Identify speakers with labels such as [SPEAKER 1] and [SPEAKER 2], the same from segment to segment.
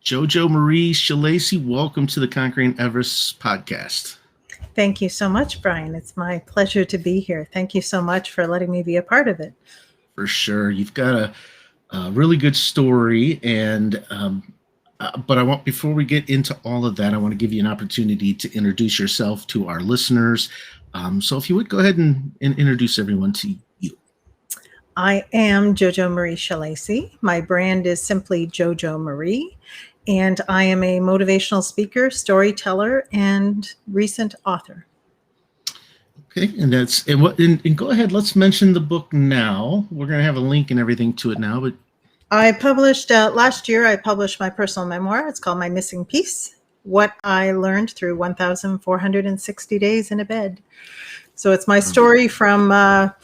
[SPEAKER 1] JoJo Marie Schillaci, welcome to the Conquering Everest podcast.
[SPEAKER 2] Thank you so much, Brian. It's my pleasure to be here. Thank you so much for letting me be a part of it.
[SPEAKER 1] For sure. You've got a really good story. But I want, before we get into all of that, I want to give you an opportunity to introduce yourself to our listeners. So if you would go ahead and introduce everyone to you.
[SPEAKER 2] I am JoJo Marie Schillaci. My brand is simply JoJo Marie, and I am a motivational speaker, storyteller, and recent author.
[SPEAKER 1] Okay, and go ahead. Let's mention the book now. We're going to have a link and everything to it now. But
[SPEAKER 2] I published last year. I published my personal memoir. It's called My Missing Piece: What I Learned Through 1,460 Days in a Bed. So it's my story from the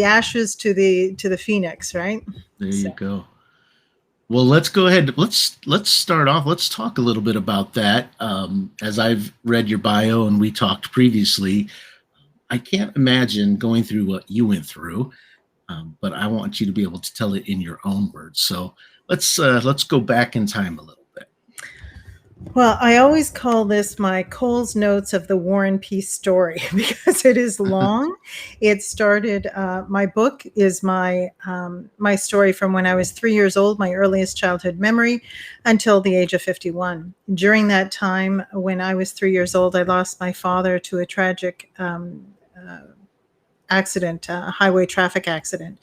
[SPEAKER 2] ashes to the phoenix, right?
[SPEAKER 1] There you go. Well, let's go ahead. Let's start off. Let's talk a little bit about that. As I've read your bio and we talked previously, I can't imagine going through what you went through, but I want you to be able to tell it in your own words. So let's go back in time a little bit.
[SPEAKER 2] Well, I always call this my Cole's Notes of the War and Peace story because it is long. It started, my book is my story from when I was 3 years old, my earliest childhood memory, until the age of 51. During that time, when I was 3 years old, I lost my father to a tragic accident, a highway traffic accident.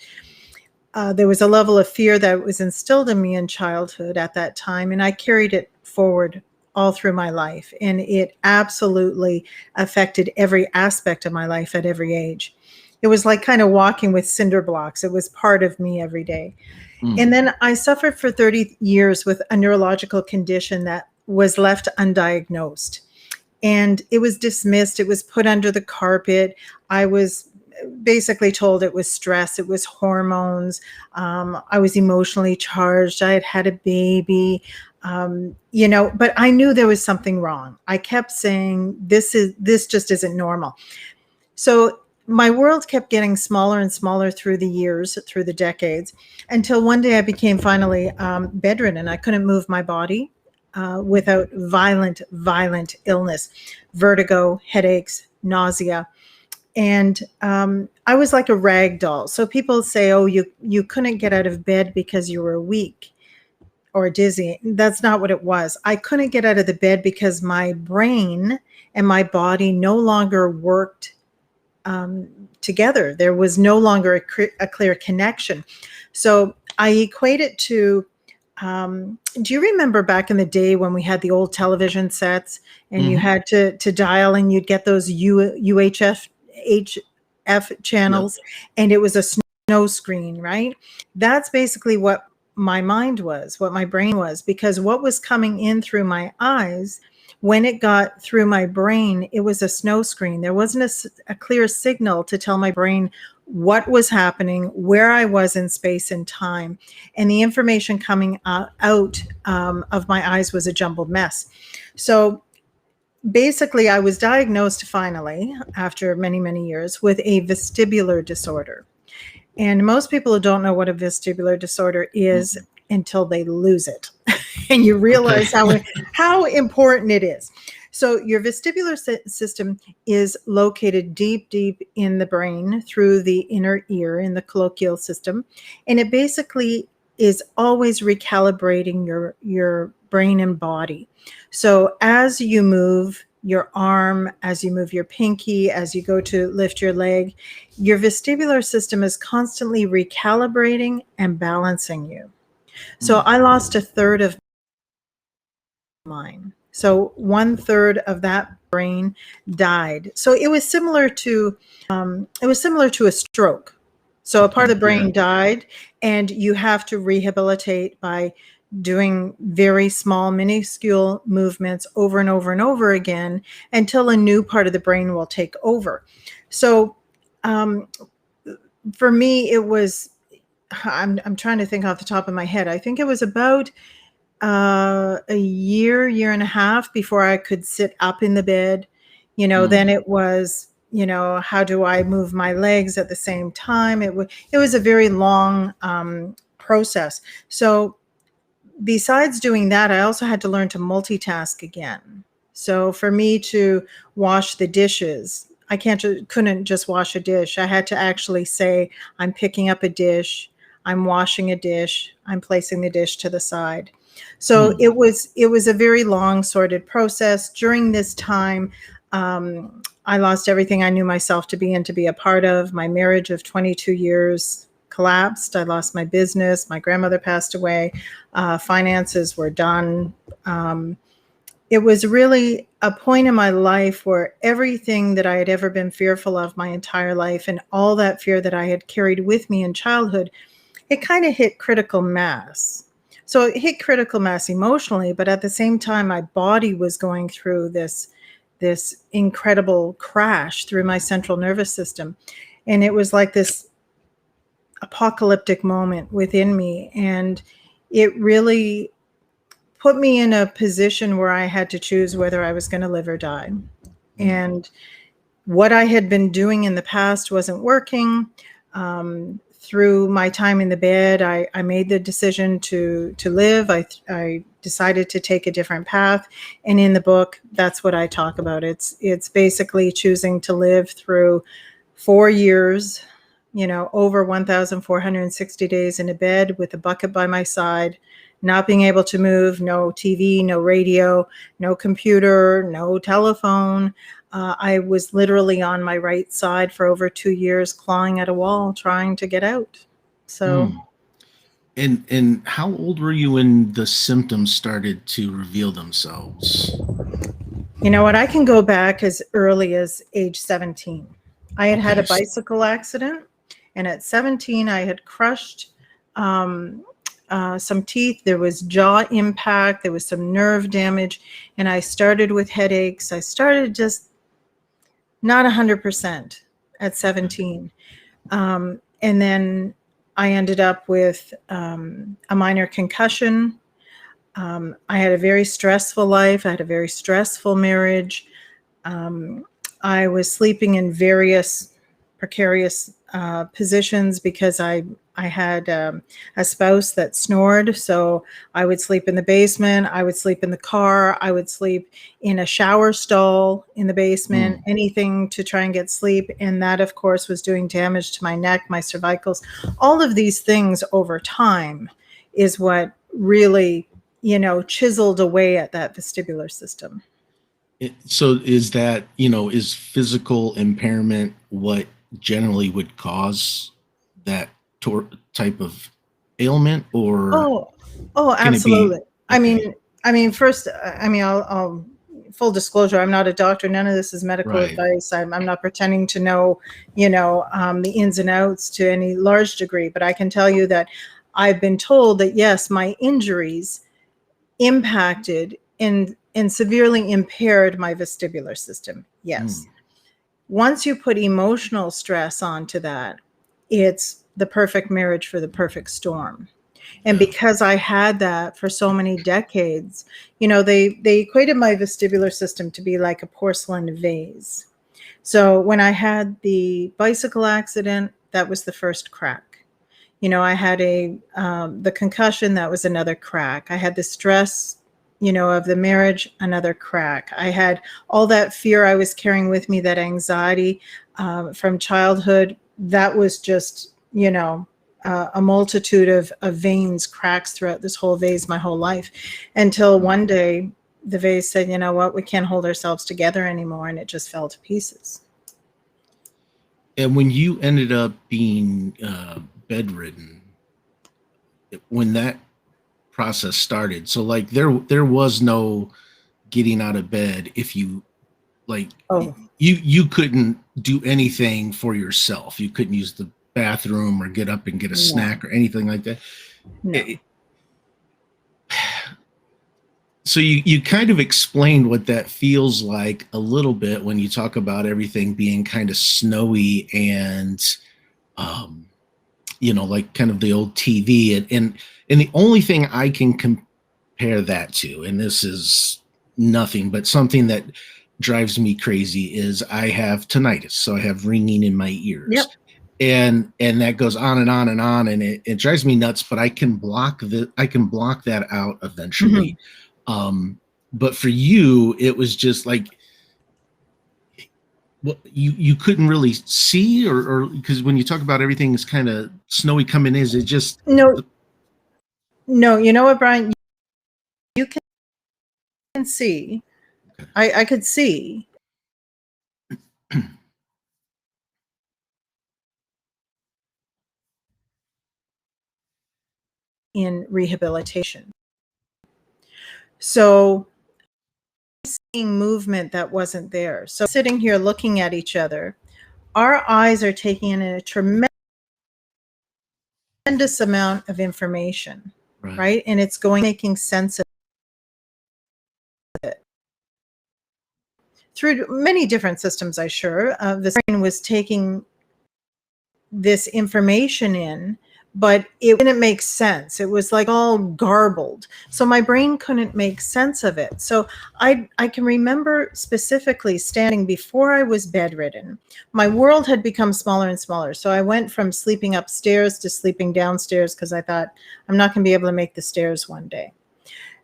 [SPEAKER 2] There was a level of fear that was instilled in me in childhood at that time, and I carried it forward all through my life. And it absolutely affected every aspect of my life at every age. It was like kind of walking with cinder blocks. It was part of me every day. And then I suffered for 30 years with a neurological condition that was left undiagnosed. And it was dismissed. It was put under the carpet. I was basically told it was stress, it was hormones. I was emotionally charged. I had had a baby, but I knew there was something wrong. I kept saying, this just isn't normal. So my world kept getting smaller and smaller through the years, through the decades, until one day I became finally bedridden. I couldn't move my body without violent illness, vertigo, headaches, nausea. And I was like a rag doll. So people say, oh, you couldn't get out of bed because you were weak or dizzy. That's not what it was. I couldn't get out of the bed because my brain and my body no longer worked together. There was no longer a clear connection. So I equate it to, do you remember back in the day when we had the old television sets and you had to dial and you'd get those UHF channels, and it was a snow screen, right? That's basically what my mind was, what my brain was, because what was coming in through my eyes, when it got through my brain, it was a snow screen. There wasn't a clear signal to tell my brain what was happening, where I was in space and time. And the information coming out of my eyes was a jumbled mess. So basically, I was diagnosed finally, after many, many years, with a vestibular disorder. And most people don't know what a vestibular disorder is until they lose it. And you realize how important it is. So your vestibular system is located deep in the brain through the inner ear in the colloquial system. And it basically is always recalibrating your brain and body. So as you move your arm, as you move your pinky, as you go to lift your leg, your vestibular system is constantly recalibrating and balancing you. So I lost a third of mine. So 1/3 of that brain died. So it was similar to a stroke. So a part of the brain died, and you have to rehabilitate by doing very small, minuscule movements over and over and over again until a new part of the brain will take over. So for me, it was, I'm trying to think off the top of my head. I think it was about a year and a half before I could sit up in the bed. Then it was, how do I move my legs at the same time? It was a very long process. So besides doing that, I also had to learn to multitask again. So for me to wash the dishes, I couldn't just wash a dish. I had to actually say, I'm picking up a dish, I'm washing a dish, I'm placing the dish to the side. So
[SPEAKER 1] Hmm.
[SPEAKER 2] it was a very long, sorted process. During this time, I lost everything I knew myself to be and to be a part of. My marriage of 22 years collapsed. I lost my business. My grandmother passed away. Finances were done. It was really a point in my life where everything that I had ever been fearful of my entire life, and all that fear that I had carried with me in childhood, it kind of hit critical mass. So it hit critical mass emotionally, but at the same time, my body was going through this incredible crash through my central nervous system. And it was like this apocalyptic moment within me. And it really put me in a position where I had to choose whether I was going to live or die. And what I had been doing in the past wasn't working. Through my time in the bed, I made the decision to live. I decided to take a different path. And in the book, that's what I talk about. It's basically choosing to live through 4 years, over 1,460 days in a bed with a bucket by my side, not being able to move, no TV, no radio, no computer, no telephone. I was literally on my right side for over 2 years, clawing at a wall, trying to get out. So,
[SPEAKER 1] Hmm. And how old were you when the symptoms started to reveal themselves?
[SPEAKER 2] you know what? I can go back as early as age 17. I had had
[SPEAKER 1] Okay.
[SPEAKER 2] a bicycle accident, and at 17, I had crushed some teeth. There was jaw impact. There was some nerve damage, and I started with headaches. I started just not 100% at 17. And then I ended up with a minor concussion. I had a very stressful life. I had a very stressful marriage. I was sleeping in various precarious positions because I had a spouse that snored. So I would sleep in the basement. I would sleep in the car. I would sleep in a shower stall in the basement,
[SPEAKER 1] Hmm.
[SPEAKER 2] anything to try and get sleep. And that, of course, was doing damage to my neck, my cervicals. All of these things over time is what really, chiseled away at that vestibular system.
[SPEAKER 1] So is that, is physical impairment what generally would cause that type of ailment, or
[SPEAKER 2] Oh, oh,
[SPEAKER 1] can it be
[SPEAKER 2] absolutely. I
[SPEAKER 1] okay?
[SPEAKER 2] mean, I mean, first, I mean, I'll full disclosure. I'm not a doctor. None of this is medical
[SPEAKER 1] Right.
[SPEAKER 2] advice. I'm not pretending to know, the ins and outs to any large degree. But I can tell you that I've been told that yes, my injuries impacted and severely impaired my vestibular system.
[SPEAKER 1] Hmm.
[SPEAKER 2] Yes. Once you put emotional stress onto that, it's the perfect marriage for the perfect storm. And
[SPEAKER 1] Yeah.
[SPEAKER 2] because I had that for so many decades, they equated my vestibular system to be like a porcelain vase. So when I had the bicycle accident, that was the first crack. I had the concussion, that was another crack. I had the stress, of the marriage, another crack. I had all that fear I was carrying with me, that anxiety from childhood. That was just, a multitude of veins, cracks throughout this whole vase my whole life, until one day the vase said, you know what, we can't hold ourselves together anymore, and it just fell to pieces.
[SPEAKER 1] And when you ended up being bedridden, when that process started, so like there was no getting out of bed if you like
[SPEAKER 2] Oh,
[SPEAKER 1] you couldn't do anything for yourself. You couldn't use the bathroom or get up and get a
[SPEAKER 2] no,
[SPEAKER 1] snack or anything like that.
[SPEAKER 2] no.
[SPEAKER 1] It- so you kind of explained what that feels like a little bit when you talk about everything being kind of snowy and um, like kind of the old TV, and the only thing I can compare that to, and this is nothing but something that drives me crazy, is I have tinnitus, so I have ringing in my ears.
[SPEAKER 2] Yep.
[SPEAKER 1] and that goes on and on and on, and it drives me nuts, but I can block that out eventually. But for you, it was just like, well, you couldn't really see, or because when you talk about everything is kind of snowy coming in, is it just
[SPEAKER 2] No, no, you know what, Brian? You can see. I could see. In rehabilitation. So seeing movement that wasn't there. So sitting here looking at each other, our eyes are taking in a tremendous amount of information, right? And it's going, making sense of it through many different systems, I'm sure. The brain was taking this information in, but it didn't make sense. It was like all garbled. So my brain couldn't make sense of it. So I can remember specifically standing before I was bedridden. My world had become smaller and smaller. So I went from sleeping upstairs to sleeping downstairs because I thought I'm not going to be able to make the stairs one day.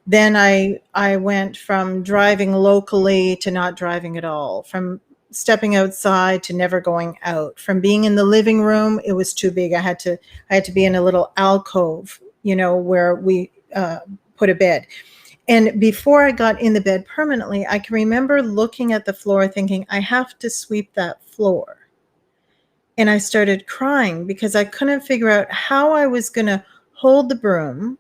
[SPEAKER 2] Then I went from driving locally to not driving at all, from stepping outside to never going out, from being in the living room. It was too big. I had to be in a little alcove, where we put a bed. And before I got in the bed permanently, I can remember looking at the floor thinking, I have to sweep that floor. And I started crying because I couldn't figure out how I was going to hold the broom,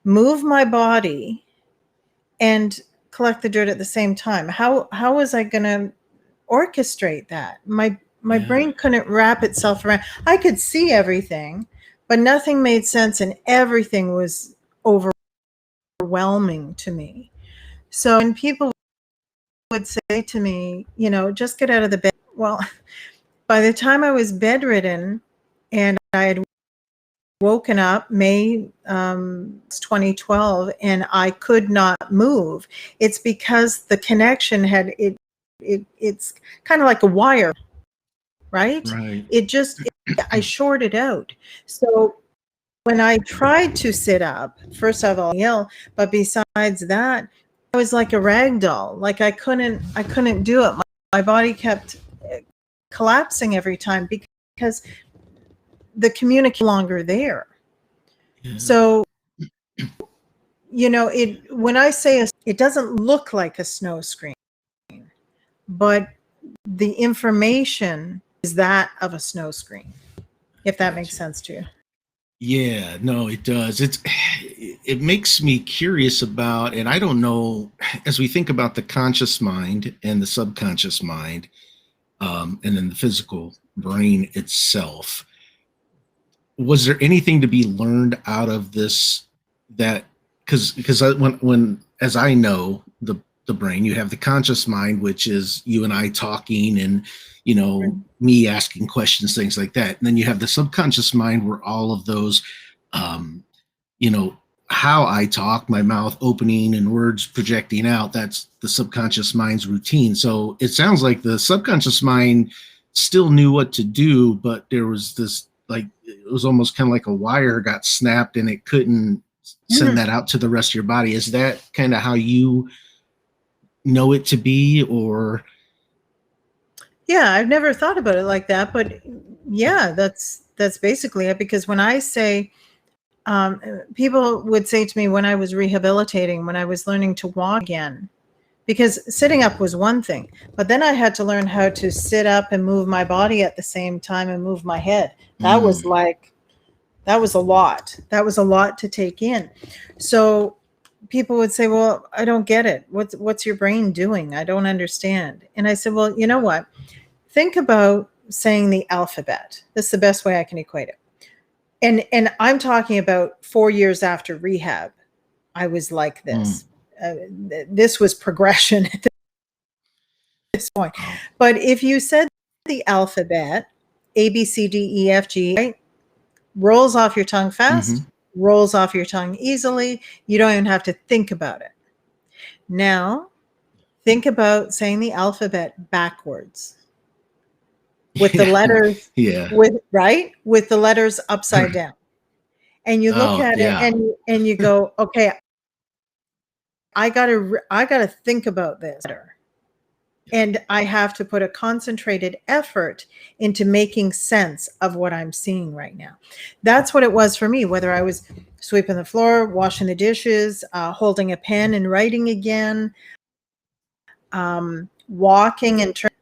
[SPEAKER 2] move my body, and collect the dirt at the same time. How was I going to orchestrate that? My brain couldn't wrap itself around. I could see everything, but nothing made sense, and everything was overwhelming to me. So when people would say to me, just get out of the bed. Well, by the time I was bedridden and I had woken up May 2012 and I could not move, it's because the connection had it's kind of like a wire, right? I shorted out. So when I tried to sit up, first of all, ill, but besides that, I was like a rag doll. Like I couldn't do it. My body kept collapsing every time because the communication was no longer there. So, when I say it doesn't look like a snow screen, but the information is that of a snow screen, if that makes sense to you.
[SPEAKER 1] Yeah, no, it does. It makes me curious about, and I don't know, as we think about the conscious mind and the subconscious mind, and then the physical brain itself, was there anything to be learned out of this? That because when as I know the brain, you have the conscious mind, which is you and I talking, and me asking questions, things like that. And then you have the subconscious mind, where all of those, how I talk, my mouth opening and words projecting out, that's the subconscious mind's routine. So it sounds like the subconscious mind still knew what to do, but there was this, like, it was almost kind of like a wire got snapped and it couldn't send that out to the rest of your body. Is that kind of how you know it to be? Or
[SPEAKER 2] yeah, I've never thought about it like that, but yeah, that's basically it. Because when I say, people would say to me when I was rehabilitating, when I was learning to walk again, because sitting up was one thing, but then I had to learn how to sit up and move my body at the same time and move my head. That was a lot. That was a lot to take in. So people would say, well, I don't get it. What's your brain doing? I don't understand. And I said, well, you know what? Think about saying the alphabet. This is the best way I can equate it. And I'm talking about 4 years after rehab, I was like this. This was progression at this point. But if you said the alphabet, A, B, C, D, E, F, G, right, rolls off your tongue fast, rolls off your tongue easily. You don't even have to think about it. Now, think about saying the alphabet backwards. with the letters,
[SPEAKER 1] Yeah.
[SPEAKER 2] with the letters upside down. And you look
[SPEAKER 1] Oh,
[SPEAKER 2] at it
[SPEAKER 1] yeah.
[SPEAKER 2] and you go, okay, I gotta think about this better. And I have to put a concentrated effort into making sense of what I'm seeing right now. That's what it was for me, whether I was sweeping the floor, washing the dishes, holding a pen and writing again, walking and turning.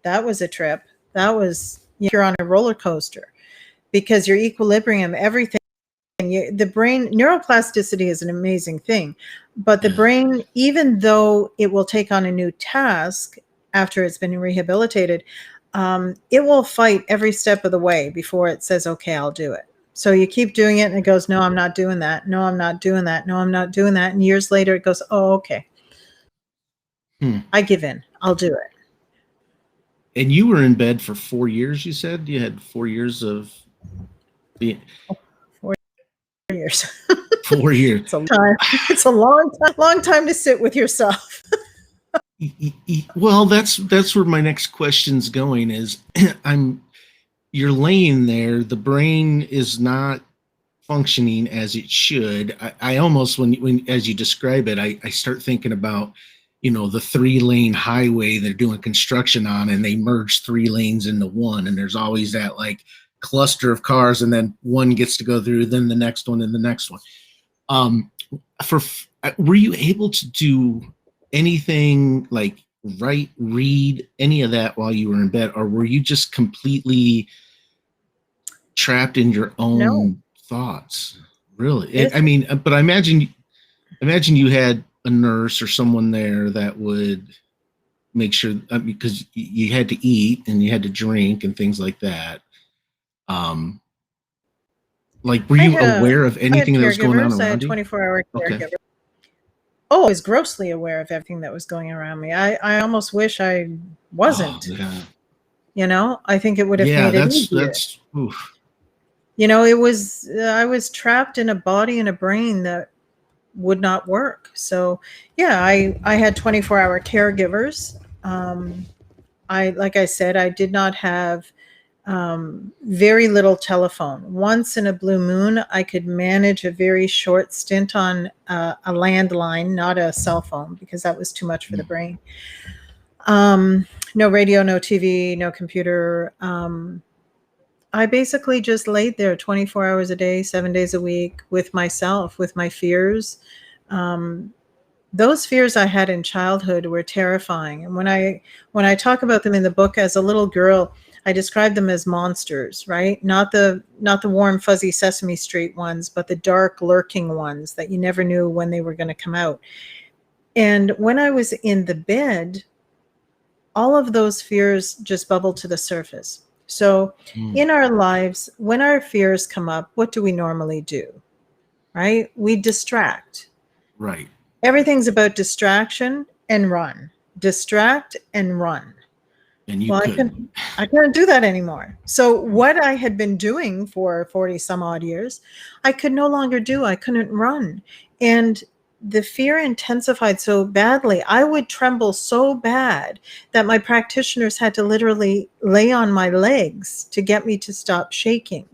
[SPEAKER 2] That was a trip. That was, you're on a roller coaster because your equilibrium, everything. The brain, neuroplasticity is an amazing thing, but the brain, even though it will take on a new task after it's been rehabilitated, it will fight every step of the way before it says, okay, I'll do it. So you keep doing it and it goes, no, I'm not doing that. No, I'm not doing that. No, I'm not doing that. And years later it goes, oh, okay. I give in. I'll do it.
[SPEAKER 1] And you were in bed for 4 years, you said? You had 4 years of being
[SPEAKER 2] 4 years.
[SPEAKER 1] 4 years.
[SPEAKER 2] It's a long time. It's a long time to sit with yourself.
[SPEAKER 1] Well, that's where my next question's going is you're laying there, the brain is not functioning as it should. I almost, when as you describe it, I start thinking about, the 3-lane highway they're doing construction on, and they merge 3 lanes into one, and there's always that like cluster of cars, and then one gets to go through, then the next one, and the next one. Were you able to do anything like write, read, any of that while you were in bed, or were you just completely trapped in your own thoughts? Really? I mean, but I imagine you had a nurse or someone there that would make sure, because you had to eat and you had to drink and things like that. Like, were you aware of anything that was going on
[SPEAKER 2] I
[SPEAKER 1] around
[SPEAKER 2] had
[SPEAKER 1] you?
[SPEAKER 2] 24-hour
[SPEAKER 1] Okay.
[SPEAKER 2] caregivers. Oh, I was grossly aware of everything that was going around me. I almost wish I wasn't.
[SPEAKER 1] Oh,
[SPEAKER 2] yeah. I think it would have
[SPEAKER 1] yeah,
[SPEAKER 2] made it easier.
[SPEAKER 1] that's oof.
[SPEAKER 2] It was, I was trapped in a body and a brain that would not work. So yeah, I had 24-hour caregivers. Like I said, I did not have very little telephone. Once in a blue moon, I could manage a very short stint on a landline, not a cell phone, because that was too much for the brain. No radio, no TV, no computer. I basically just laid there 24 hours a day, 7 days a week with myself, with my fears. Those fears I had in childhood were terrifying. And when I talk about them in the book as a little girl, I describe them as monsters, right? Not the warm, fuzzy Sesame Street ones, but the dark, lurking ones that you never knew when they were going to come out. And when I was in the bed, all of those fears just bubbled to the surface. So in our lives, when our fears come up, what do we normally do? Right? We distract.
[SPEAKER 1] Right.
[SPEAKER 2] Everything's about distraction and run. Distract and run.
[SPEAKER 1] And you couldn't.
[SPEAKER 2] I couldn't do that anymore. So what I had been doing for 40 some odd years, I could no longer do. I couldn't run. And the fear intensified so badly. I would tremble so bad that my practitioners had to literally lay on my legs to get me to stop shaking.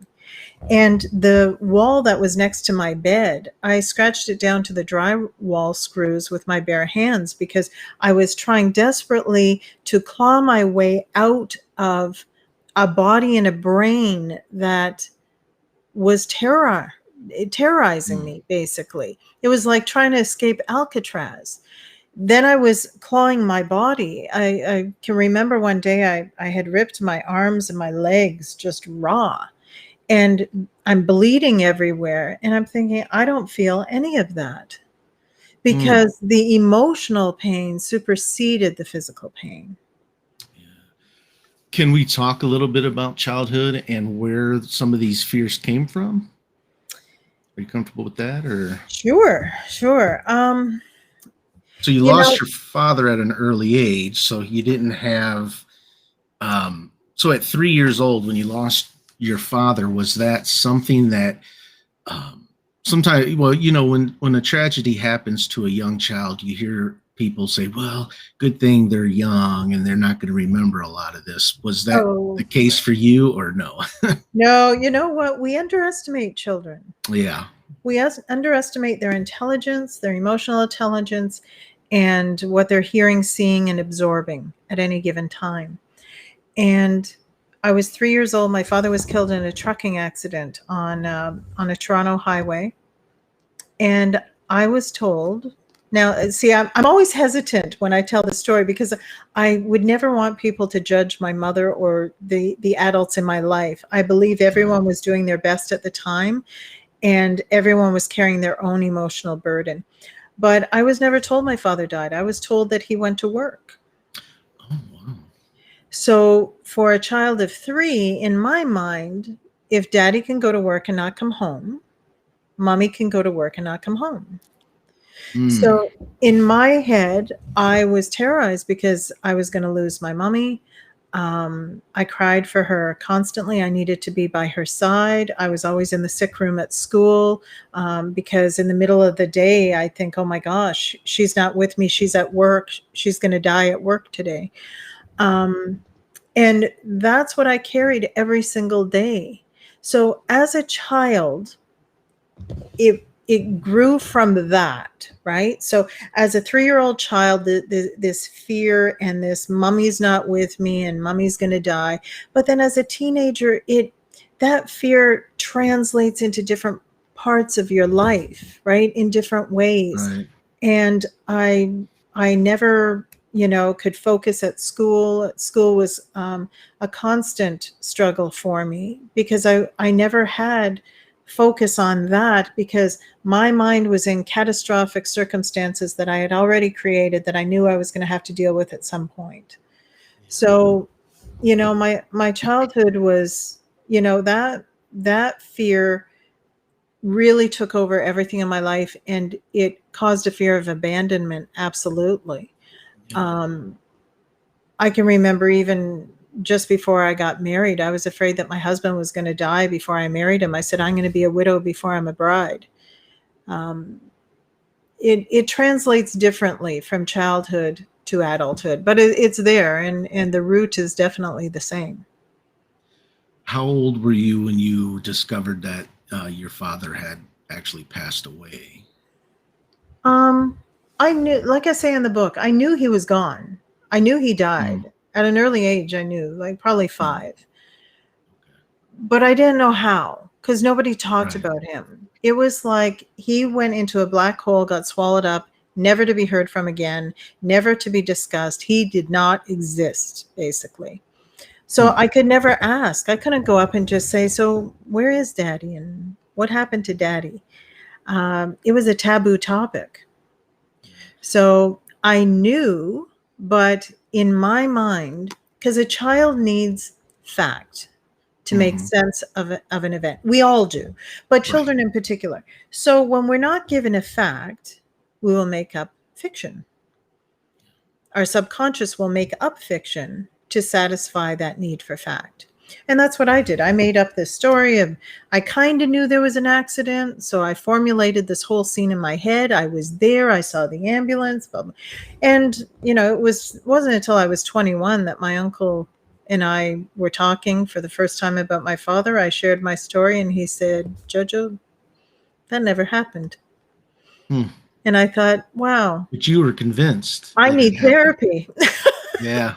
[SPEAKER 2] And the wall that was next to my bed, I scratched it down to the drywall screws with my bare hands because I was trying desperately to claw my way out of a body and a brain that was terrorizing me, basically. It was like trying to escape Alcatraz. Then I was clawing my body. I can remember one day I had ripped my arms and my legs just raw. And I'm bleeding everywhere. And I'm thinking, I don't feel any of that because the emotional pain superseded the physical pain.
[SPEAKER 1] Can we talk a little bit about childhood and where some of these fears came from? Are you comfortable with that, or?
[SPEAKER 2] Sure.
[SPEAKER 1] So you lost your father at an early age, so you didn't have, so at 3 years old, when you lost your father, was that something that sometimes, well, when a tragedy happens to a young child, you hear people say, well, good thing they're young and they're not going to remember a lot of this. Was that the
[SPEAKER 2] Oh,
[SPEAKER 1] case for you or no?
[SPEAKER 2] no, you know what? We underestimate children.
[SPEAKER 1] Yeah.
[SPEAKER 2] We underestimate their intelligence, their emotional intelligence, and what they're hearing, seeing, and absorbing at any given time. And I was 3 years old. My father was killed in a trucking accident on a Toronto highway, and I was told. Now, see, I'm always hesitant when I tell the story because I would never want people to judge my mother or the adults in my life. I believe everyone was doing their best at the time, and everyone was carrying their own emotional burden. But I was never told my father died. I was told that he went to work.
[SPEAKER 1] Oh, wow.
[SPEAKER 2] So for a child of 3, in my mind, if daddy can go to work and not come home, mommy can go to work and not come home.
[SPEAKER 1] Mm,
[SPEAKER 2] So in my head, I was terrorized because I was going to lose my mommy. I cried for her constantly. I needed to be by her side. I was always in the sick room at school because in the middle of the day, I think, oh my gosh, she's not with me. She's at work. She's going to die at work today. And that's what I carried every single day. So as a child, it grew from that, right? So as a 3-year-old child, this fear and this mummy's not with me and mummy's going to die. But then as a teenager, that fear translates into different parts of your life, right? In different ways.
[SPEAKER 1] right.
[SPEAKER 2] And I never, could focus at school. School was a constant struggle for me because I never had focus on that because my mind was in catastrophic circumstances that I had already created that I knew I was going to have to deal with at some point. So, my childhood was, that fear really took over everything in my life, and it caused a fear of abandonment. Absolutely.
[SPEAKER 1] Yeah.
[SPEAKER 2] Um, I can remember even just before I got married, I was afraid that my husband was going to die before I married him. I said, I'm going to be a widow before I'm a bride. Um, it translates differently from childhood to adulthood, but it's there, and the root is definitely the same.
[SPEAKER 1] How old were you when you discovered that your father had actually passed away?
[SPEAKER 2] Um, I knew, like I say in the book, I knew he was gone. I knew he
[SPEAKER 1] Mm,
[SPEAKER 2] died at an early age. I knew, like probably
[SPEAKER 1] mm,
[SPEAKER 2] 5, but I didn't know how because nobody talked
[SPEAKER 1] right.
[SPEAKER 2] about him. It was like he went into a black hole, got swallowed up, never to be heard from again, never to be discussed. He did not exist, basically. So
[SPEAKER 1] Hmm.
[SPEAKER 2] I could never ask. I couldn't go up and just say, so where is daddy and what happened to daddy? It was a taboo topic. So I knew, but in my mind, because a child needs fact to make
[SPEAKER 1] Mm-hmm.
[SPEAKER 2] sense of an event. We all do, but
[SPEAKER 1] Right.
[SPEAKER 2] children in particular. So when we're not given a fact, we will make up fiction. Our subconscious will make up fiction to satisfy that need for fact. And that's what I did. I made up this story of I kind of knew there was an accident, so I formulated this whole scene in my head. I was there, I saw the ambulance, blah, blah. And wasn't until I was 21 that my uncle and I were talking for the first time about my father. I shared my story and he said, "JoJo, that never happened."
[SPEAKER 1] Hmm.
[SPEAKER 2] And I thought, wow,
[SPEAKER 1] But you were convinced
[SPEAKER 2] I
[SPEAKER 1] that it
[SPEAKER 2] need
[SPEAKER 1] happened.
[SPEAKER 2] therapy,
[SPEAKER 1] Yeah.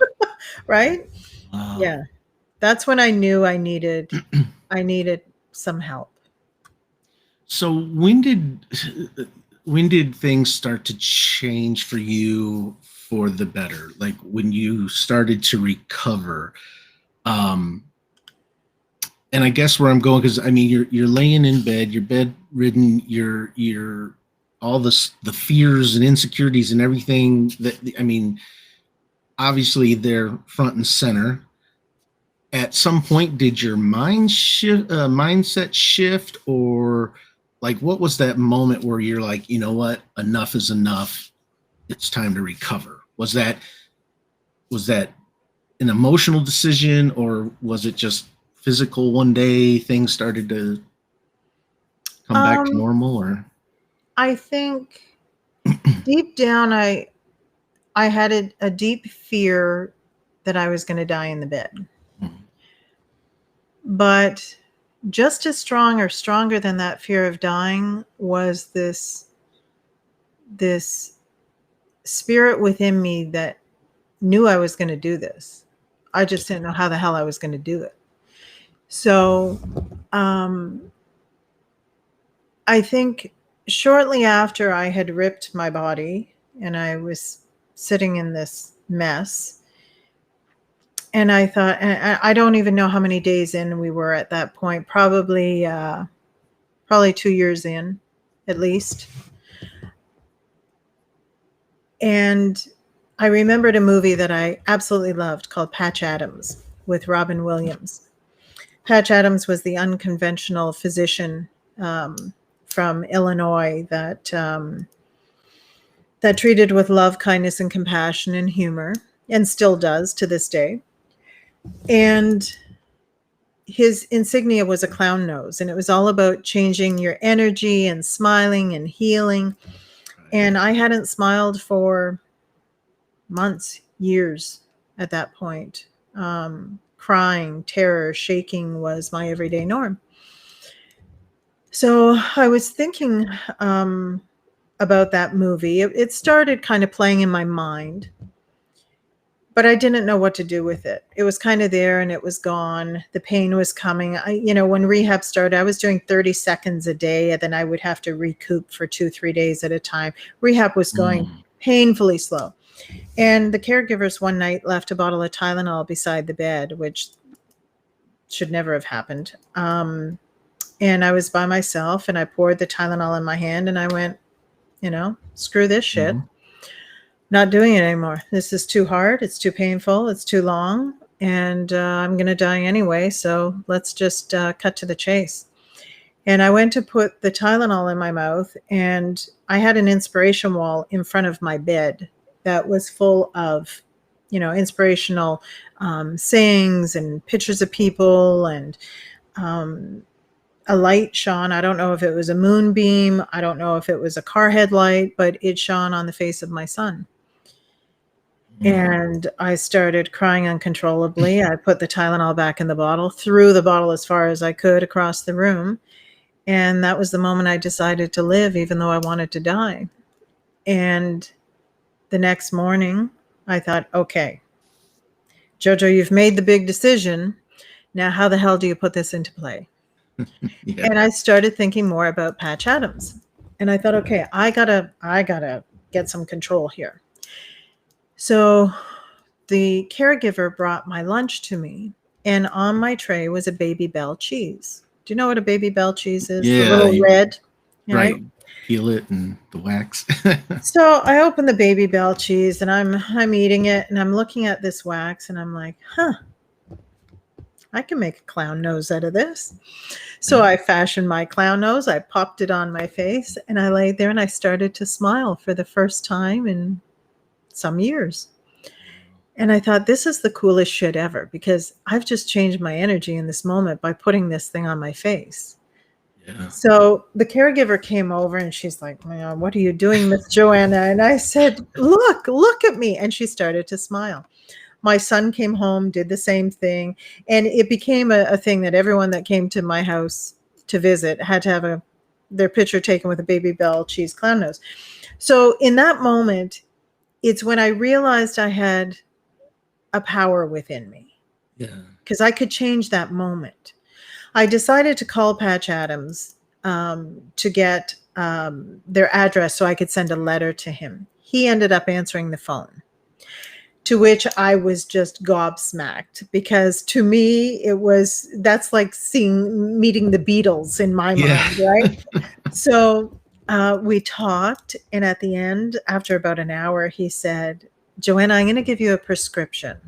[SPEAKER 2] right?
[SPEAKER 1] Wow.
[SPEAKER 2] Yeah. That's when I knew I needed some help.
[SPEAKER 1] So when did things start to change for you for the better? Like when you started to recover? Um, and I guess where I'm going, because I mean you're laying in bed, you're bedridden, you're all the fears and insecurities and everything that I mean, obviously they're front and center. At some point, did your mindset shift, or like what was that moment where you're like, you know what, enough is enough, it's time to recover? Was that an emotional decision, or was it just physical? One day things started to come back to
[SPEAKER 2] Um,
[SPEAKER 1] normal, or
[SPEAKER 2] I think deep down, I had a deep fear that I was going to die in the bed.
[SPEAKER 1] Mm.
[SPEAKER 2] But just as strong or stronger than that fear of dying was this spirit within me that knew I was going to do this. I just didn't know how the hell I was going to do it. So I think shortly after I had ripped my body and I was sitting in this mess, and I thought, and I don't even know how many days in we were at that point, probably 2 years in, at least. And I remembered a movie that I absolutely loved called Patch Adams with Robin Williams. Patch Adams was the unconventional physician from Illinois that treated with love, kindness, and compassion and humor, and still does to this day. And his insignia was a clown nose, and it was all about changing your energy and smiling and healing. And I hadn't smiled for months, years at that point. Crying, terror, shaking was my everyday norm. So I was thinking about that movie. It started kind of playing in my mind, but I didn't know what to do with it. It was kind of there and it was gone. The pain was coming. When rehab started, I was doing 30 seconds a day, and then I would have to recoup for 2-3 days at a time. Rehab was going painfully slow. And the caregivers one night left a bottle of Tylenol beside the bed, which should never have happened. And I was by myself, and I poured the Tylenol in my hand, and I went, screw this shit.
[SPEAKER 1] Mhm.
[SPEAKER 2] Not doing it anymore. This is too hard. It's too painful. It's too long. And I'm going to die anyway. So let's just cut to the chase. And I went to put the Tylenol in my mouth, and I had an inspiration wall in front of my bed that was full of, inspirational sayings and pictures of people, and a light shone. I don't know if it was a moonbeam. I don't know if it was a car headlight, but it shone on the face of my son. And I started crying uncontrollably. I put the Tylenol back in the bottle, threw the bottle as far as I could across the room. And that was the moment I decided to live, even though I wanted to die. And the next morning, I thought, okay, JoJo, you've made the big decision. Now, how the hell do you put this into play?
[SPEAKER 1] Yeah.
[SPEAKER 2] And I started thinking more about Patch Adams. And I thought, okay, I gotta get some control here. So the caregiver brought my lunch to me, and on my tray was a Baby Bell cheese. Do you know what a Baby Bell cheese is? The
[SPEAKER 1] Yeah,
[SPEAKER 2] little red, right?
[SPEAKER 1] right. Peel it and the wax.
[SPEAKER 2] So I opened the Baby Bell cheese, and I'm eating it, and I'm looking at this wax, and I'm like, I can make a clown nose out of this. So
[SPEAKER 1] Yeah.
[SPEAKER 2] I fashioned my clown nose, I popped it on my face, and I laid there and I started to smile for the first time in some years. And I thought, this is the coolest shit ever, because I've just changed my energy in this moment by putting this thing on my face.
[SPEAKER 1] Yeah.
[SPEAKER 2] So the caregiver came over and she's like, what are you doing, Miss Joanna? And I said, look at me. And she started to smile. My son came home, did the same thing. And it became a thing that everyone that came to my house to visit had to have their picture taken with a Baby Bell cheese clown nose. So in that moment, it's when I realized I had a power within me,
[SPEAKER 1] Yeah.
[SPEAKER 2] because I could change that moment. I decided to call Patch Adams to get their address so I could send a letter to him. He ended up answering the phone, to which I was just gobsmacked, because to me that's like meeting the Beatles in my
[SPEAKER 1] Yeah.
[SPEAKER 2] mind, right? So we talked, and at the end, after about an hour, he said, Joanna, I'm going to give you a prescription.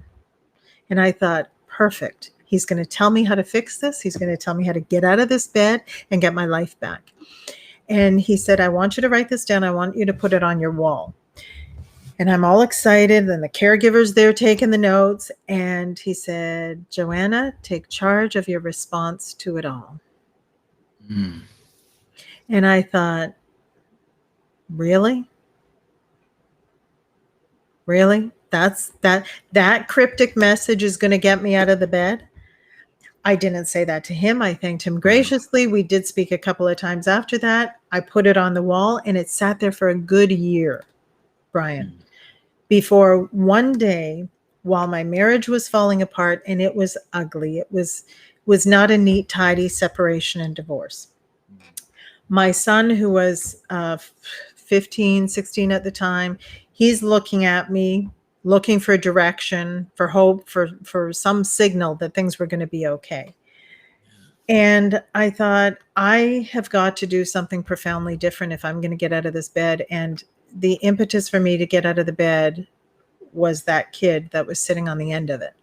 [SPEAKER 2] And I thought, perfect. He's going to tell me how to fix this. He's going to tell me how to get out of this bed and get my life back. And he said, I want you to write this down. I want you to put it on your wall. And I'm all excited. And the caregiver's there taking the notes. And he said, Joanna, take charge of your response to it all.
[SPEAKER 1] Mm.
[SPEAKER 2] And I thought, really? Really? That cryptic message is going to get me out of the bed? I didn't say that to him. I thanked him
[SPEAKER 1] Right.
[SPEAKER 2] graciously. We did speak a couple of times after that. I put it on the wall and it sat there for a good year, Brian,
[SPEAKER 1] Mm.
[SPEAKER 2] before one day while my marriage was falling apart and it was ugly. It was not a neat, tidy separation and divorce. My son, who was 15, 16 at the time, he's looking at me, looking for direction, for hope, for some signal that things were going to be okay. And I thought, I have got to do something profoundly different if I'm going to get out of this bed. And the impetus for me to get out of the bed was that kid that was sitting on the end of it.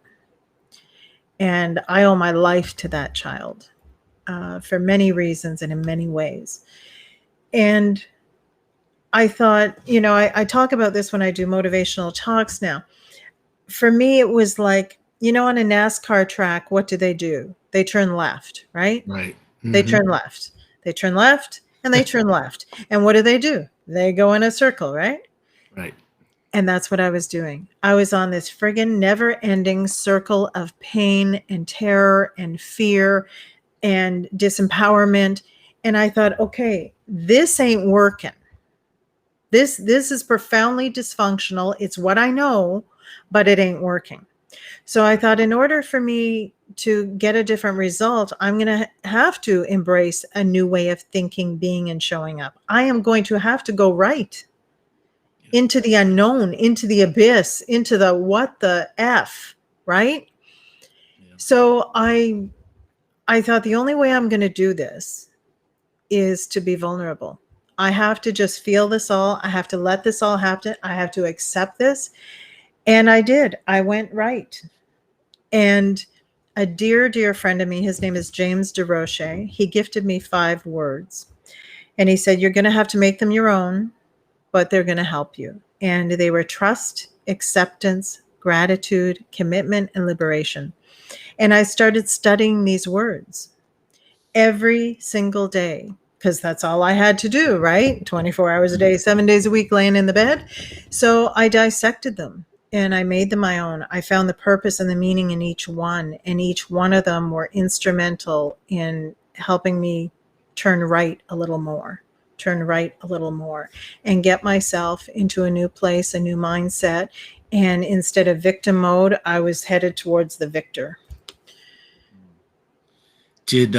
[SPEAKER 2] And I owe my life to that child for many reasons and in many ways. And I thought, I talk about this when I do motivational talks now. For me, it was like, on a NASCAR track, what do? They turn left, right?
[SPEAKER 1] Right.
[SPEAKER 2] They
[SPEAKER 1] Mm-hmm.
[SPEAKER 2] turn left. They turn left and they turn left. And what do? They go in a circle, right?
[SPEAKER 1] Right.
[SPEAKER 2] And that's what I was doing. I was on this friggin' never ending circle of pain and terror and fear and disempowerment. And I thought, okay, this ain't working. This is profoundly dysfunctional. It's what I know, but it ain't working. So I thought, in order for me to get a different result, I'm going to have to embrace a new way of thinking, being, and showing up. I am going to have to go right into the unknown, into the abyss, into the what the F, right?
[SPEAKER 1] Yeah.
[SPEAKER 2] So I thought the only way I'm going to do this is to be vulnerable. I have to just feel this all. I have to let this all happen. I have to accept this. And I did. I went right. And a dear, dear friend of me, his name is James DeRoche, he gifted me 5 words. And he said, you're going to have to make them your own, but they're going to help you. And they were trust, acceptance, gratitude, commitment, and liberation. And I started studying these words every single day because that's all I had to do, right? 24 hours a day, 7 days a week, laying in the bed. So I dissected them and I made them my own. I found the purpose and the meaning in each one, and each one of them were instrumental in helping me turn right a little more, and get myself into a new place, a new mindset. And instead of victim mode, I was headed towards the victor.
[SPEAKER 1] Did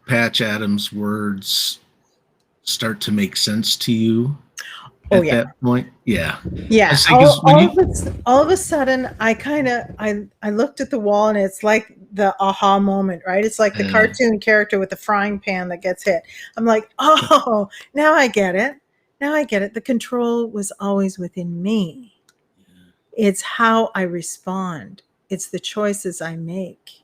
[SPEAKER 1] Patch Adams' words start to make sense to you
[SPEAKER 2] Oh
[SPEAKER 1] at
[SPEAKER 2] yeah.
[SPEAKER 1] that point? Yeah.
[SPEAKER 2] Yeah. All of a sudden, I looked at the wall, and it's like the aha moment, right? It's like the cartoon character with the frying pan that gets hit. I'm like, oh, now I get it. The control was always within me. It's how I respond. It's the choices I make.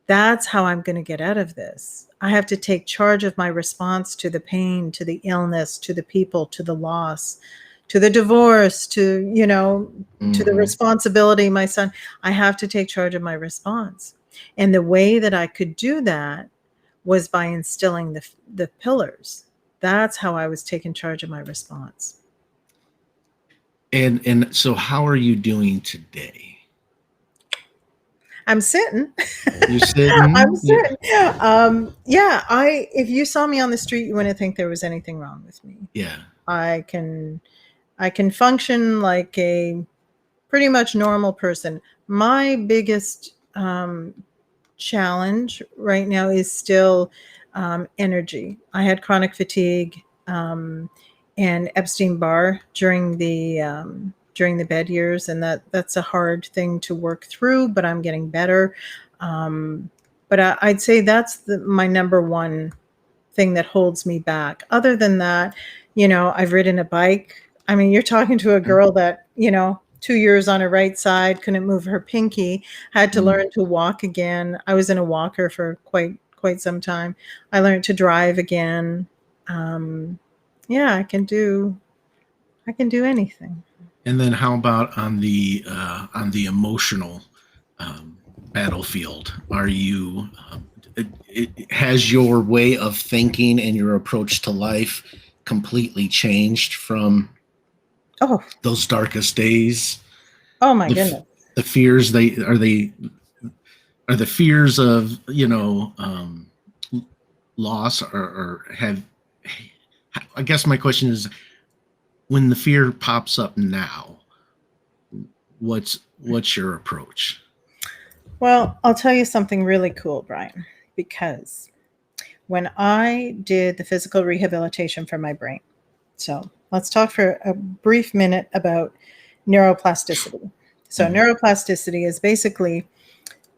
[SPEAKER 2] That's how I'm going to get out of this. I have to take charge of my response to the pain, to the illness, to the people, to the loss, to the divorce, to the responsibility, my son. I have to take charge of my response. And the way that I could do that was by instilling the pillars. That's how I was taking charge of my response.
[SPEAKER 1] And so how are you doing today?
[SPEAKER 2] I'm sitting.
[SPEAKER 1] You're sitting?
[SPEAKER 2] I'm sitting. If you saw me on the street, you wouldn't think there was anything wrong with me.
[SPEAKER 1] Yeah.
[SPEAKER 2] I can function like a pretty much normal person. My biggest challenge right now is still energy. I had chronic fatigue and Epstein-Barr during the bed years, and that's a hard thing to work through, but I'm getting better. But I'd say that's my number one thing that holds me back. Other than that, I've ridden a bike. I mean, you're talking to a girl that, 2 years on her right side, couldn't move her pinky, had to learn to walk again. I was in a walker for quite some time. I learned to drive again. I can do anything.
[SPEAKER 1] And then how about on the emotional battlefield? Are you has your way of thinking and your approach to life completely changed from
[SPEAKER 2] Oh,
[SPEAKER 1] those darkest days,
[SPEAKER 2] oh my
[SPEAKER 1] the f-
[SPEAKER 2] goodness.
[SPEAKER 1] the fears they are the fears of loss, or have. I guess my question is, when the fear pops up now, what's your approach?
[SPEAKER 2] Well, I'll tell you something really cool, Brian, because when I did the physical rehabilitation for my brain, so let's talk for a brief minute about neuroplasticity. So,
[SPEAKER 1] Mhm.
[SPEAKER 2] neuroplasticity is basically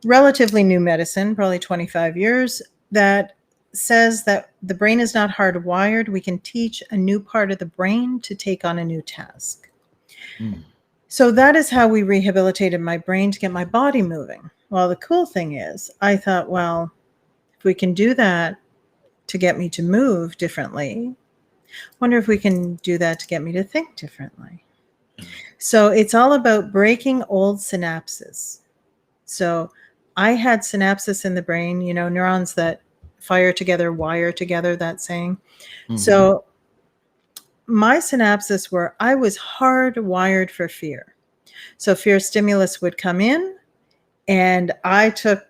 [SPEAKER 2] relatively new medicine, probably 25 years, that says that the brain is not hardwired. We can teach a new part of the brain to take on a new task.
[SPEAKER 1] Mm.
[SPEAKER 2] So that is how we rehabilitated my brain to get my body moving. Well, the cool thing is, I thought, well, if we can do that to get me to move differently, wonder if we can do that to get me to think differently. So it's all about breaking old synapses. So I had synapses in the brain, neurons that fire together, wire together, that saying.
[SPEAKER 1] Mhm.
[SPEAKER 2] So my synapses were, I was hardwired for fear. So fear stimulus would come in, and I took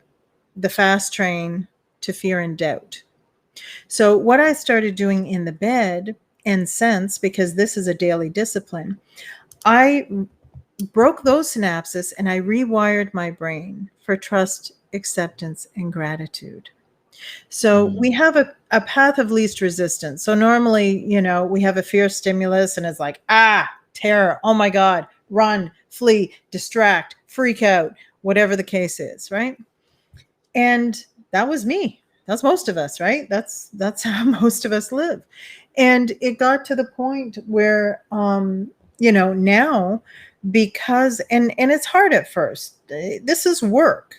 [SPEAKER 2] the fast train to fear and doubt. So what I started doing in the bed, and since, because this is a daily discipline, I broke those synapses and I rewired my brain for trust, acceptance, and gratitude. So
[SPEAKER 1] Mm.
[SPEAKER 2] we have a path of least resistance. So normally, we have a fear stimulus and it's like, terror, oh my God, run, flee, distract, freak out, whatever the case is, right? And that was me. That's most of us, right? That's how most of us live. And it got to the point where now, because and it's hard at first. This is work.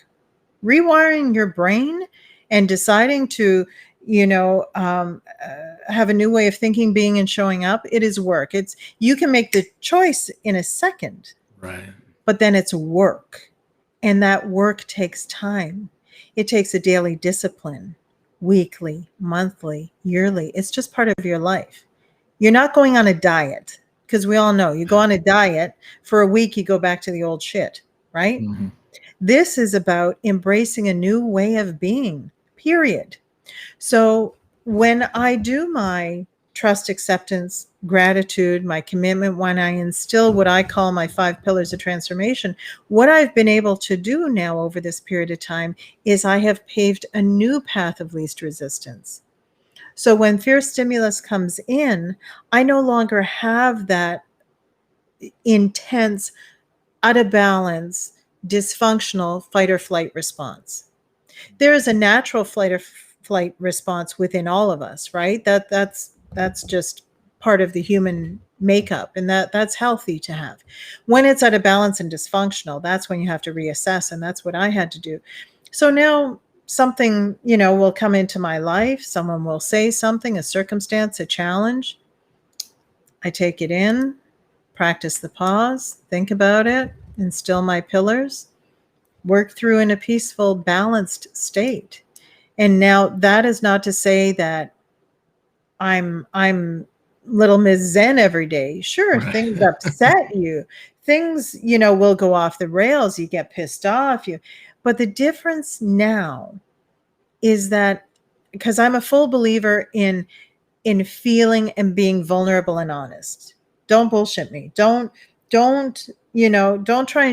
[SPEAKER 2] Rewiring your brain and deciding to have a new way of thinking, being, and showing up. It is work. It's You can make the choice in a second,
[SPEAKER 1] Right.
[SPEAKER 2] but then it's work. And that work takes time. It takes a daily discipline, weekly, monthly, yearly. It's just part of your life. You're not going on a diet, because we all know you go on a diet for a week, you go back to the old shit, right?
[SPEAKER 1] Mhm.
[SPEAKER 2] This is about embracing a new way of being, period. So when I do my trust, acceptance, gratitude, my commitment, when I instill what I call my 5 pillars of transformation, what I've been able to do now over this period of time is I have paved a new path of least resistance. So when fear stimulus comes in, I no longer have that intense, out of balance, dysfunctional fight or flight response. There is a natural flight response within all of us, right? That's just part of the human makeup, and that's healthy to have. When it's out of balance and dysfunctional, that's when you have to reassess, and that's what I had to do. So now something, will come into my life, someone will say something, a circumstance, a challenge. I take it in, practice the pause, think about it, instill my pillars, work through in a peaceful, balanced state. And now that is not to say that I'm little Miss Zen every day. Sure,
[SPEAKER 1] Right.
[SPEAKER 2] things upset you. Things, will go off the rails. You get pissed off. But the difference now is that, because I'm a full believer in feeling and being vulnerable and honest. Don't bullshit me. Don't try and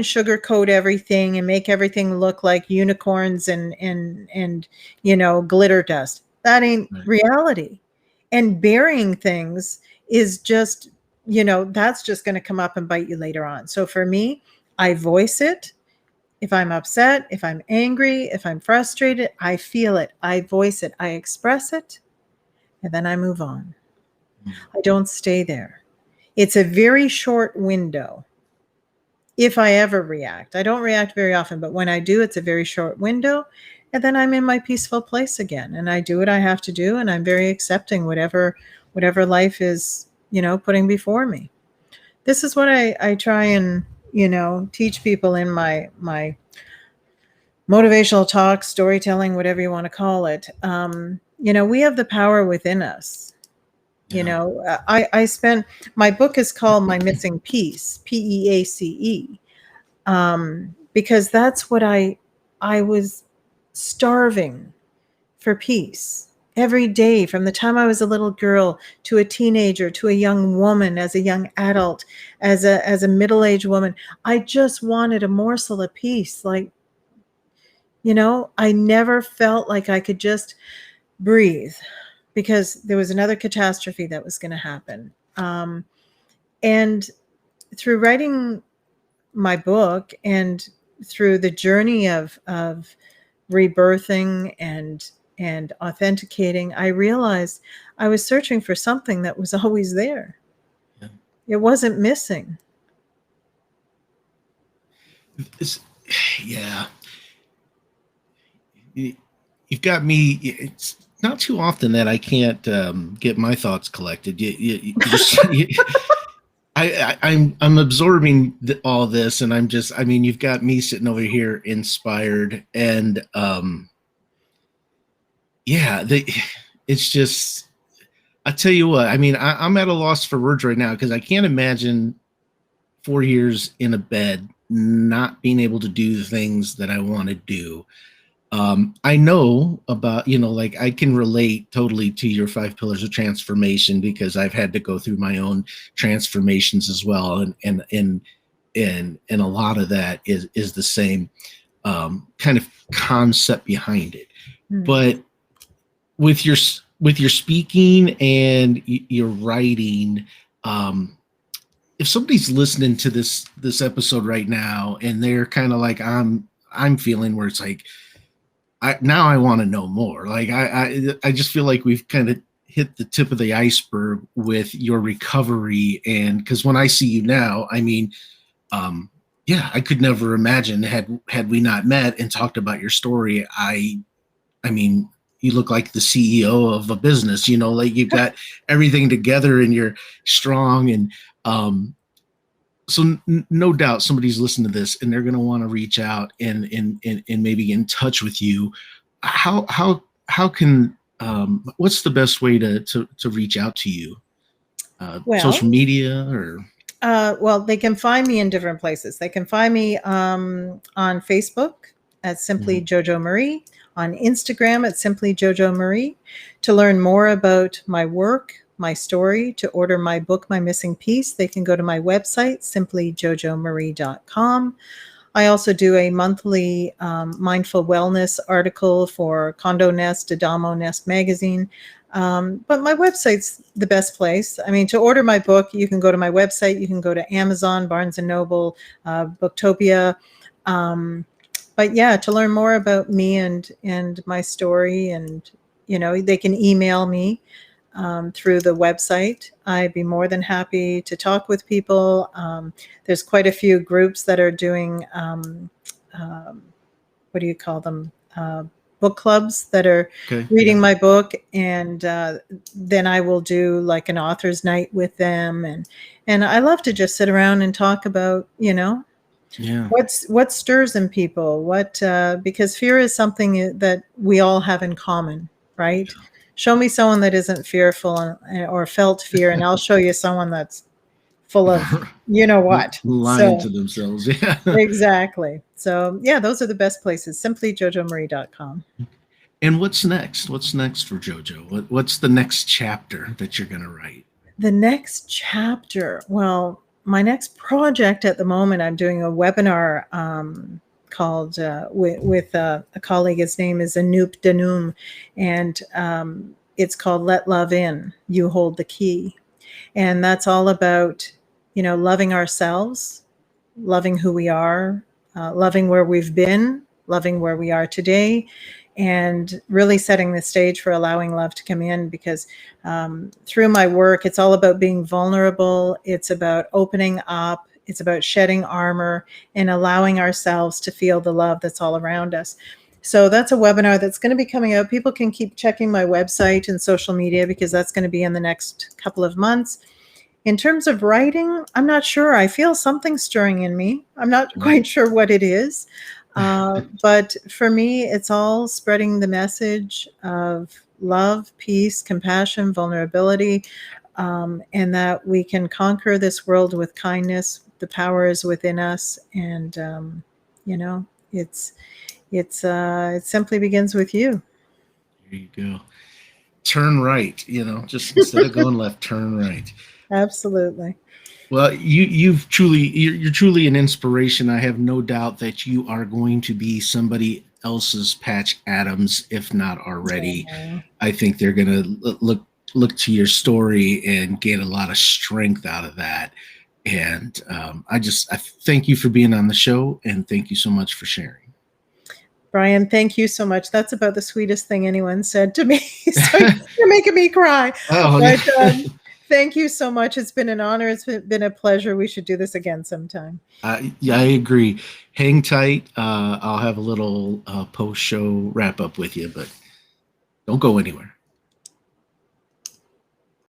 [SPEAKER 2] sugarcoat everything and make everything look like unicorns and glitter dust. That ain't
[SPEAKER 1] Right.
[SPEAKER 2] reality. And burying things is just, that's just going to come up and bite you later on. So for me, I voice it. If I'm upset, if I'm angry, if I'm frustrated, I feel it. I voice it. I express it, and then I move on.
[SPEAKER 1] Mm.
[SPEAKER 2] I don't stay there. It's a very short window. If I ever react, I don't react very often, but when I do, it's a very short window. And then I'm in my peaceful place again. And I do what I have to do. And I'm very accepting whatever life is, putting before me. This is what I try and, teach people in my motivational talk, storytelling, whatever you want to call it. We have the power within us. You
[SPEAKER 1] Yeah.
[SPEAKER 2] know, I spent, my book is called My Missing Piece, Peace, because that's what I was starving for peace every day from the time I was a little girl to a teenager to a young woman, as a young adult, as a middle-aged woman. I just wanted a morsel of peace. Like, you know, I never felt like I could just breathe because there was another catastrophe that was going to happen. And through writing my book and through the journey of rebirthing and authenticating, I realized I was searching for something that was always there.
[SPEAKER 1] Yeah.
[SPEAKER 2] It wasn't missing.
[SPEAKER 1] It's, yeah. You've got me. It's not too often that I can't get my thoughts collected. You just, I'm absorbing all this, and I'm just. I mean, you've got me sitting over here inspired, and yeah, it's just. I tell you what. I mean, I'm at a loss for words right now because I can't imagine 4 years in a bed not being able to do the things that I want to do. I know about, like I can relate totally to your 5 pillars of transformation because I've had to go through my own transformations as well. And a lot of that is the same kind of concept behind it.
[SPEAKER 2] Hmm.
[SPEAKER 1] But with your speaking and your writing, if somebody's listening to this episode right now and they're kind of like I'm feeling, where it's like, now I want to know more. Like I just feel like we've kind of hit the tip of the iceberg with your recovery. And because when I see you now, I mean, yeah, I could never imagine had we not met and talked about your story. I mean, you look like the CEO of a business. Like you've got everything together and you're strong. And so no doubt somebody's listening to this and they're going to want to reach out and maybe get in touch with you. How can what's the best way to reach out to you? Social
[SPEAKER 2] Well,
[SPEAKER 1] media or
[SPEAKER 2] well, they can find me in different places. They can find me on Facebook at Simply
[SPEAKER 1] Mhm.
[SPEAKER 2] JoJo Marie, on Instagram at Simply JoJo Marie. To learn more about my work, my story, to order my book, My Missing Piece, they can go to my website, simplyjojomarie.com. I also do a monthly mindful wellness article for Condo Nest, Adamo Nest magazine. But my website's the best place. I mean, to order my book, you can go to my website. You can go to Amazon, Barnes and Noble, Booktopia. But yeah, to learn more about me and my story, and they can email me through the website. I'd be more than happy to talk with people. There's quite a few groups that are doing, what do you call them? Book clubs that are
[SPEAKER 1] Okay,
[SPEAKER 2] reading
[SPEAKER 1] yeah.
[SPEAKER 2] my book, and then I will do like an author's night with them, and I love to just sit around and talk about
[SPEAKER 1] Yeah.
[SPEAKER 2] what stirs in people, because fear is something that we all have in common, right? Show me someone that isn't fearful or felt fear, and I'll show you someone that's full of what.
[SPEAKER 1] Lying
[SPEAKER 2] So
[SPEAKER 1] to themselves. Yeah.
[SPEAKER 2] exactly. So yeah, those are the best places. Simplyjojomarie.com.
[SPEAKER 1] And what's next? What's next for JoJo? What's the next chapter that you're going to write?
[SPEAKER 2] The next chapter. Well, my next project at the moment, I'm doing a webinar called with a colleague. His name is Anoop Danoom, and it's called Let Love In. You Hold the Key. And that's all about, loving ourselves, loving who we are, loving where we've been, loving where we are today, and really setting the stage for allowing love to come in. Because through my work, it's all about being vulnerable. It's about opening up. It's about shedding armor and allowing ourselves to feel the love that's all around us. So that's a webinar that's going to be coming out. People can keep checking my website and social media because that's going to be in the next couple of months. In terms of writing, I'm not sure. I feel something stirring in me. I'm not quite sure what it is. But for me, it's all spreading the message of love, peace, compassion, vulnerability, and that we can conquer this world with kindness. The power is within us, and it simply begins with you.
[SPEAKER 1] There you go. Turn right, just instead of going left, turn right.
[SPEAKER 2] Absolutely.
[SPEAKER 1] Well, you're truly an inspiration. I have no doubt that you are going to be somebody else's Patch Adams, if not already.
[SPEAKER 2] Yeah.
[SPEAKER 1] I think they're going to look to your story and get a lot of strength out of that. And I thank you for being on the show, and thank you so much for sharing.
[SPEAKER 2] Brian, thank you so much. That's about the sweetest thing anyone said to me. So you're making me cry.
[SPEAKER 1] Oh,
[SPEAKER 2] but thank you so much. It's been an honor. It's been a pleasure. We should do this again sometime.
[SPEAKER 1] Yeah, I agree. Hang tight. I'll have a little post-show wrap up with you, but don't go anywhere.